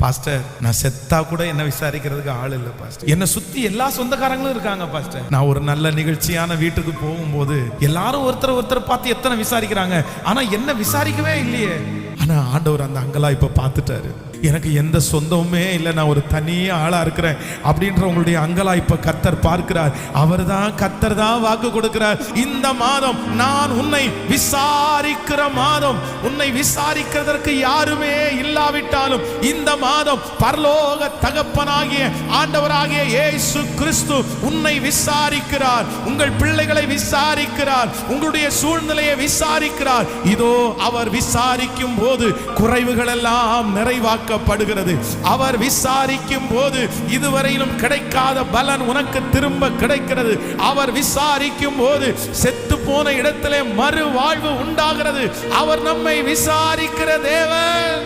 Pastor, நான் செத்தா கூட என்ன விசாரிக்கிறதுக்கு ஆள் இல்லை பாஸ்டர். என்னை சுத்தி எல்லா சொந்தக்காரங்களும் இருக்காங்க பாஸ்டர். நான் ஒரு நல்ல நிகழ்ச்சியான வீட்டுக்கு போகும்போது எல்லாரும் ஒருத்தர் பார்த்து எத்தனை விசாரிக்கிறாங்க, ஆனா என்ன விசாரிக்கவே இல்லையே. ஆனா ஆண்டவர் அந்த அங்கலாய்ப்பை பார்த்துட்டாரு. எனக்கு எந்த சொந்தமுமே இல்லை, நான் ஒரு தனியே ஆளா இருக்கிறேன் அப்படின்ற உங்களுடைய அங்கலாய்ப்பை கர்த்தர் பார்க்கிறார். கர்த்தர் தான் வாக்கு கொடுக்கிறார். இந்த மாதம் நான் உன்னை விசாரிக்கிற மாதம். உன்னை விசாரிக்கிறதற்கு யாருமே இல்லாவிட்டாலும் இந்த மாதம் பரலோக தகப்பனாகிய ஆண்டவராகிய இயேசு கிறிஸ்து உன்னை விசாரிக்கிறார். உங்கள் பிள்ளைகளை விசாரிக்கிறார். உங்களுடைய சூழ்நிலையை விசாரிக்கிறார். இதோ அவர் விசாரிக்கும் போது குறைவுகள் எல்லாம் நிறைவாக்க படுகிறது. அவர் விசாரிக்கும் போது இதுவரையிலும் கிடைக்காத பலன் உனக்கு திரும்ப கிடைக்கிறது. அவர் விசாரிக்கும் போது செத்து போன இடத்திலே மறு வாழ்வு உண்டாகிறது. அவர் நம்மை விசாரிக்கிற தேவன்.